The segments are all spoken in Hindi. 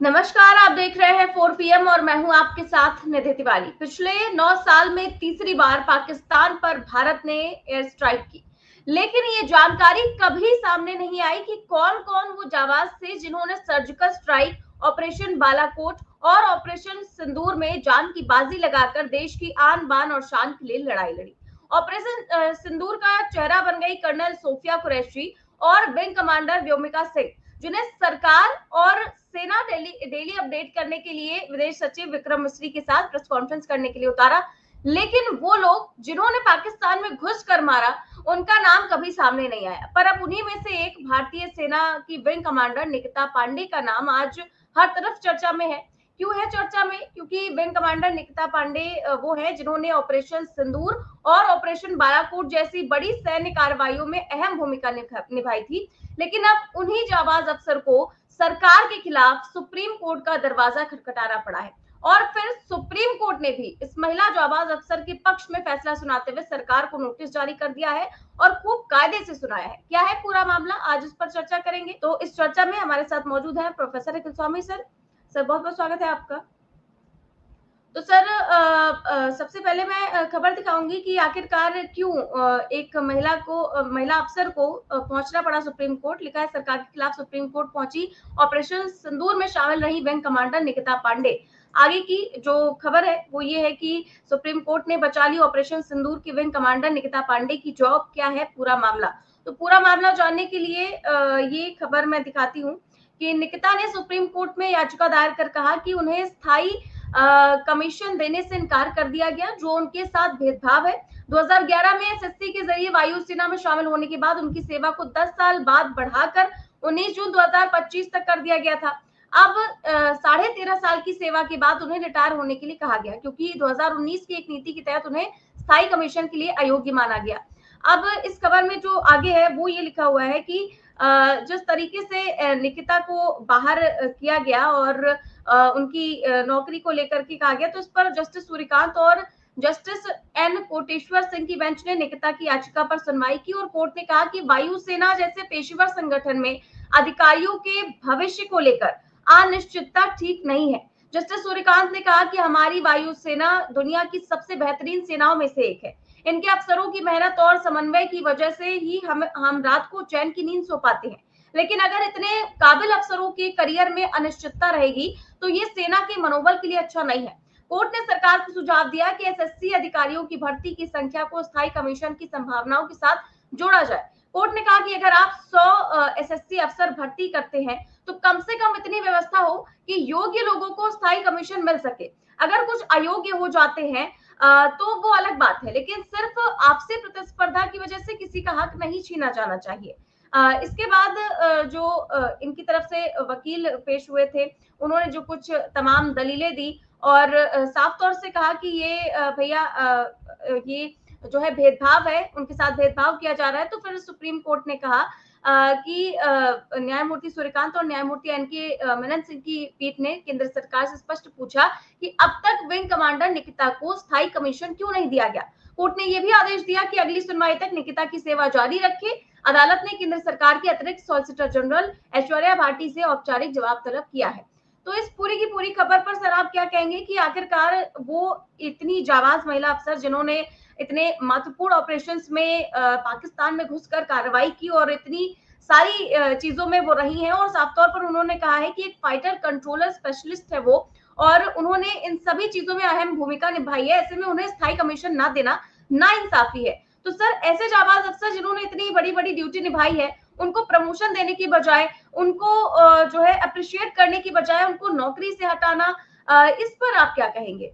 नमस्कार, आप देख रहे हैं 4 पीएम और मैं हूं आपके साथ निधि तिवारी। पिछले 9 साल में तीसरी बार पाकिस्तान पर भारत ने एयर स्ट्राइक की, लेकिन ये जानकारी कभी सामने नहीं आई कि कौन-कौन वो जाबाज थे जिन्होंने सर्जिकल स्ट्राइक, ऑपरेशन बालाकोट और ऑपरेशन सिंदूर में जान की बाजी लगाकर देश की आन बान और शान के लिए लड़ाई लड़ी। ऑपरेशन सिंदूर का चेहरा बन गई कर्नल सोफिया कुरैशी और विंग कमांडर व्योमिका सिंह, जिन्हें सरकार और सेना डेली अपडेट करने के लिए विदेश सचिव विक्रम मिस्री के साथ प्रेस कॉन्फ्रेंस करने के लिए उतारा। लेकिन वो लोग जिन्होंने पाकिस्तान में घुस कर मारा, उनका नाम कभी सामने नहीं आया। पर अब उन्हीं में से एक भारतीय सेना की विंग कमांडर निकिता पांडे का नाम आज हर तरफ चर्चा में है। क्यों है चर्चा में? क्योंकि विंग कमांडर निकिता पांडे वो है जिन्होंने ऑपरेशन सिंदूर और ऑपरेशन बालाकोट जैसी बड़ी सैन्य कार्रवाइयों में अहम भूमिका निभाई थी। लेकिन अब उन्हीं जाबाज अफसर को सरकार के खिलाफ सुप्रीम कोर्ट का दरवाजा खटखटाना पड़ा है और फिर सुप्रीम कोर्ट ने भी इस महिला जाबाज अफसर के पक्ष में फैसला सुनाते हुए सरकार को नोटिस जारी कर दिया है और खूब कायदे से सुनाया है। क्या है पूरा मामला, आज इस पर चर्चा करेंगे। तो इस चर्चा में हमारे साथ मौजूद है प्रोफेसर अखिल स्वामी सर। सर, बहुत बहुत स्वागत है आपका। तो सर, सबसे पहले मैं खबर दिखाऊंगी कि आखिरकार क्यों एक महिला अफसर को पहुंचना पड़ा सुप्रीम कोर्ट। लिखा है, सरकार के खिलाफ सुप्रीम कोर्ट पहुंची ऑपरेशन सिंदूर में शामिल रही विंग कमांडर निकिता पांडे। आगे की जो खबर है वो ये है कि सुप्रीम कोर्ट ने बचा ली ऑपरेशन सिंदूर की विंग कमांडर निकिता पांडे की जॉब। क्या है पूरा मामला? तो पूरा मामला जानने के लिए ये खबर मैं दिखाती हूँ कि निकिता ने सुप्रीम कोर्ट में याचिका दायर कर कहा कि उन्हें स्थायी कमीशन देने से इनकार कर दिया गया, जो उनके साथ भेदभाव है। 2011 में एसएससी के जरिए वायुसेना में शामिल होने के बाद उनकी सेवा को 10 साल बाद बढ़ाकर 19 जून 2025 तक कर दिया गया था। अब 13.5 साल की सेवा के बाद उन्हें रिटायर होने के लिए कहा गया, क्योंकि 2019 की एक नीति के तहत उन्हें स्थायी कमीशन के लिए अयोग्य माना गया। अब इस खबर में जो आगे है वो ये लिखा हुआ है कि जिस तरीके से निकिता को बाहर किया गया और उनकी नौकरी को लेकर के कहा गया, तो इस पर जस्टिस सूर्यकांत और जस्टिस एन कोटेश्वर सिंह की बेंच ने निकिता की याचिका पर सुनवाई की और कोर्ट ने कहा कि वायुसेना जैसे पेशेवर संगठन में अधिकारियों के भविष्य को लेकर अनिश्चितता ठीक नहीं है। जस्टिस सूर्यकांत ने कहा कि हमारी वायुसेना दुनिया की सबसे बेहतरीन सेनाओं में से एक है। इनके अफसरों की मेहनत और समन्वय की वजह से ही हम रात को चैन की नींद सो पाते हैं। लेकिन अगर इतने काबिल अफसरों के करियर में अनिश्चितता रहेगी तो ये सेना के मनोबल के लिए अच्छा नहीं है। कोर्ट ने सरकार को सुझाव दिया कि एसएससी अधिकारियों की भर्ती की संख्या को स्थायी कमीशन की संभावनाओं के साथ जोड़ा जाए। कोर्ट ने कहा कि अगर आप 100 एसएससी अफसर भर्ती करते हैं तो कम से कम इतनी व्यवस्था हो कि योग्य लोगों को स्थायी कमीशन मिल सके। अगर कुछ अयोग्य हो जाते हैं तो वो अलग बात है, लेकिन सिर्फ आपसी प्रतिस्पर्धा की वजह से किसी का हक नहीं छीना जाना चाहिए। इसके बाद जो इनकी तरफ से वकील पेश हुए थे, उन्होंने जो कुछ तमाम दलीलें दी और साफ तौर से कहा कि ये भैया ये जो है भेदभाव है, उनके साथ भेदभाव किया जा रहा है। तो फिर सुप्रीम कोर्ट ने कहा कि न्यायमूर्ति सूर्यकांत और न्यायमूर्ति एनके मेनन सिंह की पीठ ने केंद्र सरकार से स्पष्ट पूछा कि अब तक विंग कमांडर निकिता को स्थायी कमीशन क्यों नहीं दिया गया। कोर्ट ने यह भी आदेश दिया कि अगली सुनवाई तक निकिता की सेवा जारी रखे। अदालत ने केंद्र सरकार के अतिरिक्त सॉलिसिटर जनरल ऐश्वर्या भाटी से औपचारिक जवाब तलब किया है। तो इस पूरी की पूरी खबर पर सर आप क्या कहेंगे कि आखिरकार वो इतनी जाबाज महिला अफसर जिन्होंने इतने महत्वपूर्ण ऑपरेशंस में पाकिस्तान में घुसकर कार्रवाई की और इतनी सारी चीजों में वो रही हैं, और साफ तौर पर उन्होंने कहा है कि एक फाइटर कंट्रोलर स्पेशलिस्ट है वो, और उन्होंने इन सभी चीजों में अहम भूमिका निभाई है। ऐसे में उन्हें स्थायी कमीशन ना देना नाइंसाफी है। तो सर, ऐसे जाबाज अफसर जिन्होंने इतनी बड़ी बड़ी ड्यूटी निभाई है, उनको प्रमोशन देने की बजाय, उनको जो है अप्रिशिएट करने की बजाय उनको नौकरी से हटाना, इस पर आप क्या कहेंगे?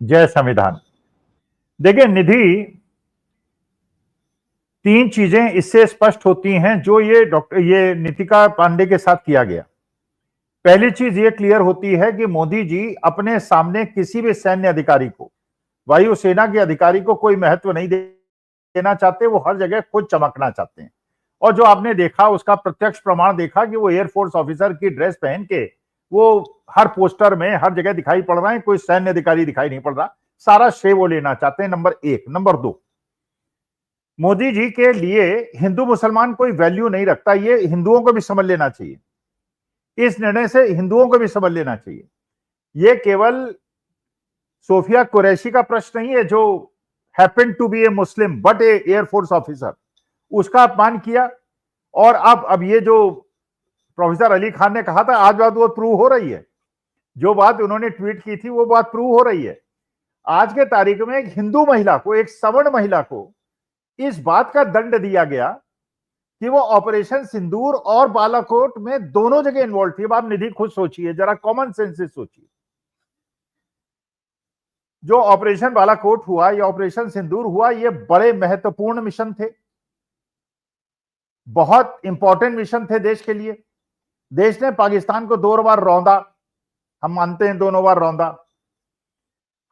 जय संविधान। देखिए निधि, तीन चीजें इससे स्पष्ट होती हैं जो ये नितिका पांडे के साथ किया गया। पहली चीज ये क्लियर होती है कि मोदी जी अपने सामने किसी भी सैन्य अधिकारी को, वायुसेना के अधिकारी को कोई महत्व नहीं देना चाहते। वो हर जगह खुद चमकना चाहते हैं। और जो आपने देखा उसका प्रत्यक्ष प्रमाण देखा कि वो एयरफोर्स ऑफिसर की ड्रेस पहन के वो हर पोस्टर में हर जगह दिखाई पड़ रहा है, कोई सैन्य अधिकारी दिखाई नहीं पड़ रहा। सारा श्रेय वो लेना चाहते हैं, नंबर एक। नंबर दो, मोदी जी के लिए हिंदू मुसलमान कोई वैल्यू नहीं रखता। ये हिंदुओं को भी समझ लेना चाहिए। इस निर्णय से हिंदुओं को भी समझ लेना चाहिए, ये केवल सोफिया कुरैशी का प्रश्न नहीं है जो happen to be a Muslim but a air force officer, उसका अपमान किया। और अब ये जो प्रोफेसर अली खान ने कहा था, आज बात वो प्रूव हो रही है, जो बात उन्होंने ट्वीट की थी वो बात प्रूव हो रही है। आज के तारीख में एक हिंदू महिला को, एक सवर्ण महिला को इस बात का दंड दिया गया कि वो ऑपरेशन सिंदूर और बालाकोट में दोनों जगह इन्वॉल्व थी। अब आप निधि खुद सोचिए, जरा कॉमन सेंस से सोचिए, जो ऑपरेशन बालाकोट हुआ या ऑपरेशन सिंदूर हुआ, ये बड़े महत्वपूर्ण मिशन थे, बहुत इंपॉर्टेंट मिशन थे देश के लिए। देश ने पाकिस्तान को 2 बार रौंदा, हम मानते हैं दोनों बार रौंदा।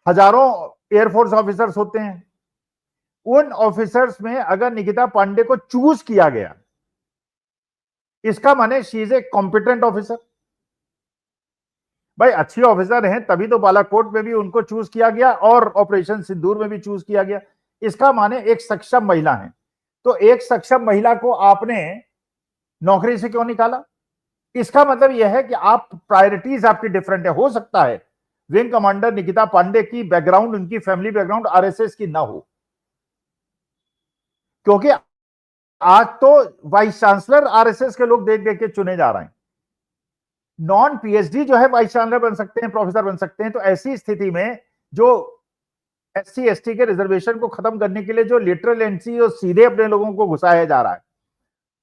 हजारों एयरफोर्स ऑफिसर्स होते हैं, उन ऑफिसर्स में अगर निकिता पांडे को चूज किया गया, इसका माने she is a competent officer. भाई अच्छी ऑफिसर हैं तभी तो बालाकोट में भी उनको चूज किया गया और ऑपरेशन सिंदूर में भी चूज किया गया। इसका माने एक सक्षम महिला है। तो एक सक्षम महिला को आपने नौकरी से क्यों निकाला? इसका मतलब यह है कि आप प्रायोरिटीज आपकी डिफरेंट है। हो सकता है विंग कमांडर निकिता पांडे की बैकग्राउंड, उनकी फैमिली बैकग्राउंड आरएसएस की ना हो, क्योंकि आज तो वाइस चांसलर आरएसएस के लोग देख देख के चुने जा रहे हैं। नॉन पीएचडी जो है वाइस चांसलर बन सकते हैं, प्रोफेसर बन सकते हैं। तो ऐसी स्थिति में जो एससी एसटी के रिजर्वेशन को खत्म करने के लिए जो लिटरल एंट्री और सीधे अपने लोगों को घुसाया जा रहा है,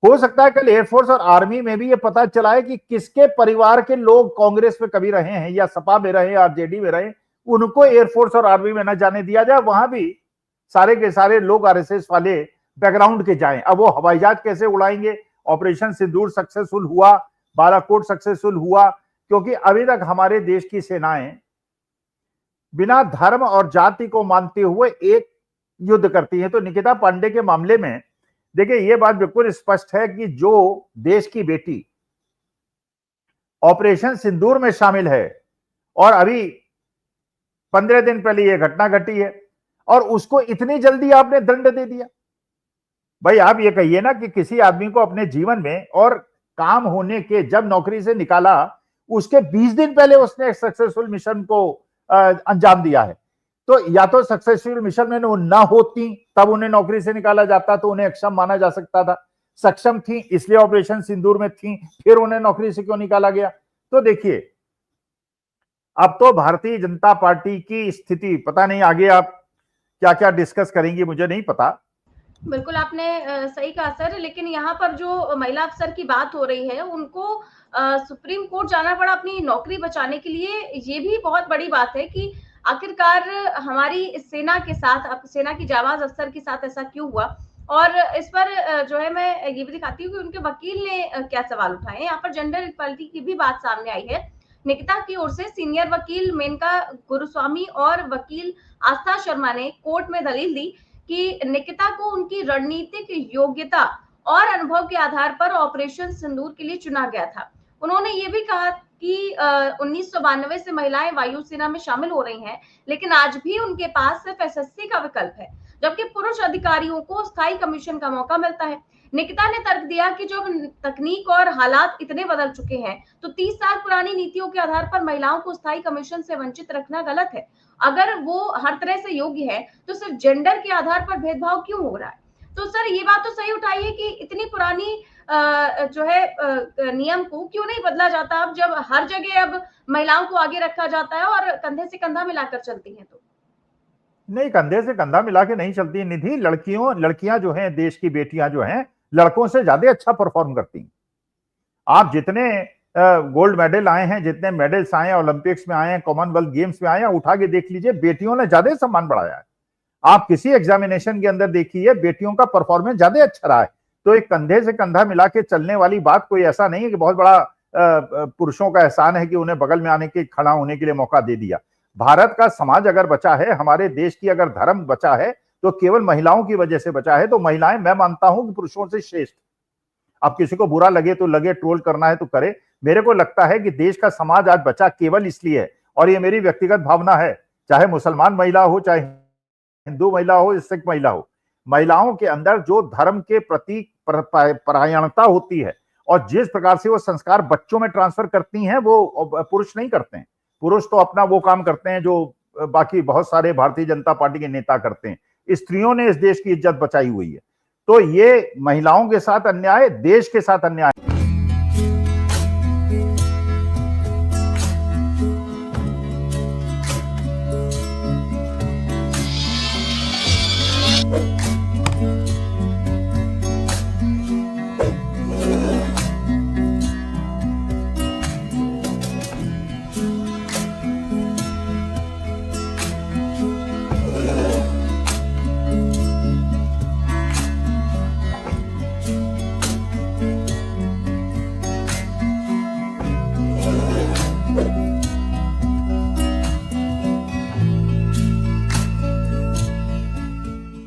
हो सकता है कल एयरफोर्स और आर्मी में भी ये पता चला है कि किसके परिवार के लोग कांग्रेस में कभी रहे हैं या सपा में रहे, आरजेडी में रहे, उनको एयरफोर्स और आर्मी में न जाने दिया जाए। वहां भी सारे के सारे लोग आरएसएस वाले बैकग्राउंड के जाएं। अब वो हवाई जहाज कैसे उड़ाएंगे? ऑपरेशन सिंदूर सक्सेसफुल हुआ, बालाकोट सक्सेसफुल हुआ, क्योंकि अभी तक हमारे देश की सेनाएं बिना धर्म और जाति को मानते हुए एक युद्ध करती हैं। तो निकिता पांडे के मामले में देखिए ये बात बिल्कुल स्पष्ट है कि जो देश की बेटी ऑपरेशन सिंदूर में शामिल है और अभी 15 दिन पहले यह घटना घटी है और उसको इतनी जल्दी आपने दंड दे दिया। भाई आप ये कहिए ना कि किसी आदमी को अपने जीवन में और काम होने के, जब नौकरी से निकाला उसके 20 दिन पहले उसने एक सक्सेसफुल मिशन को अंजाम दिया है। तो या तो सक्सेसफुल मिशन में ना होती तब उन्हें नौकरी से निकाला जाता, तो उन्हें अक्षम माना जा सकता था। सक्षम थी इसलिए ऑपरेशन सिंदूर में थी, फिर उन्हें नौकरी से क्यों निकाला गया? तो देखिए अब तो भारतीय जनता पार्टी की स्थिति पता नहीं, आगे आप क्या क्या डिस्कस करेंगी मुझे नहीं पता। बिल्कुल आपने सही कहा सर, लेकिन यहाँ पर जो महिला अफसर की बात हो रही है उनको सुप्रीम कोर्ट जाना पड़ा अपनी नौकरी बचाने के लिए। ये भी बहुत बड़ी बात है कि आखिरकार हमारी सेना के साथ, सेना की जाबाज अफसर के साथ ऐसा क्यों हुआ। और इस पर जो है मैं ये भी दिखाती हूँ कि उनके वकील ने क्या सवाल उठाए। यहाँ पर जेंडर इक्वालिटी की भी बात सामने आई है। निकिता की ओर से सीनियर वकील मेनका गुरुस्वामी और वकील आस्था शर्मा ने कोर्ट में दलील दी कि निकिता को उनकी रणनीतिक योग्यता और अनुभव के आधार पर ऑपरेशन सिंदूर के लिए चुना गया था। उन्होंने ये भी कहा कि 1992 से महिलाएं वायुसेना में शामिल हो रही हैं, लेकिन आज भी उनके पास सिर्फ एसएससी का विकल्प है, जबकि पुरुष अधिकारियों को स्थायी कमीशन का मौका मिलता है। निकिता ने तर्क दिया कि जब तकनीक और हालात इतने बदल चुके हैं, तो 30 साल पुरानी नीतियों के आधार पर महिलाओं को स्थायी कमीशन से वंचित रखना गलत है। अगर वो हर तरह से योग्य है तो सिर्फ जेंडर के आधार पर भेदभाव क्यों हो रहा है? तो सर ये बात तो सही उठाई है कि इतनी पुरानी जो है नियम को क्यों नहीं बदला जाता अब, जब हर जगह अब महिलाओं को आगे रखा जाता है और कंधे से कंधा मिलाकर चलती हैं। तो नहीं, कंधे से कंधा मिला के नहीं चलती निधि। लड़कियां जो हैं, देश की बेटियां जो हैं, लड़कों से ज्यादा अच्छा परफॉर्म करती। आप जितने गोल्ड मेडल आए हैं, जितने मेडल्स आए हैं, ओलंपिक्स में आए हैं, कॉमनवेल्थ गेम्स में आए हैं, उठा के देख लीजिए, बेटियों ने ज्यादा सम्मान बढ़ाया है। आप किसी एग्जामिनेशन के अंदर देखिए, बेटियों का परफॉर्मेंस ज्यादा अच्छा रहा है। तो एक कंधे से कंधा मिला के चलने वाली बात कोई ऐसा नहीं है कि बहुत बड़ा पुरुषों का एहसान है कि उन्हें बगल में आने के, खड़ा होने के लिए मौका दे दिया। भारत का समाज अगर बचा है, हमारे देश की अगर धर्म बचा है, तो केवल महिलाओं की वजह से बचा है। तो महिलाएं, मैं मानता हूं कि पुरुषों से श्रेष्ठ। अब किसी को बुरा लगे तो लगे, ट्रोल करना है तो करे। मेरे को लगता है कि देश का समाज आज बचा केवल इसलिए है, और ये मेरी व्यक्तिगत भावना है, चाहे मुसलमान महिला हो, चाहे हिंदू महिला हो, सिख महिला हो, महिलाओं के अंदर जो धर्म के प्रति परायणता होती है और जिस प्रकार से वो संस्कार बच्चों में ट्रांसफर करती हैं वो पुरुष नहीं करते हैं। पुरुष तो अपना वो काम करते हैं जो बाकी बहुत सारे भारतीय जनता पार्टी के नेता करते हैं। स्त्रियों ने इस देश की इज्जत बचाई हुई है। तो ये महिलाओं के साथ अन्याय, देश के साथ अन्याय।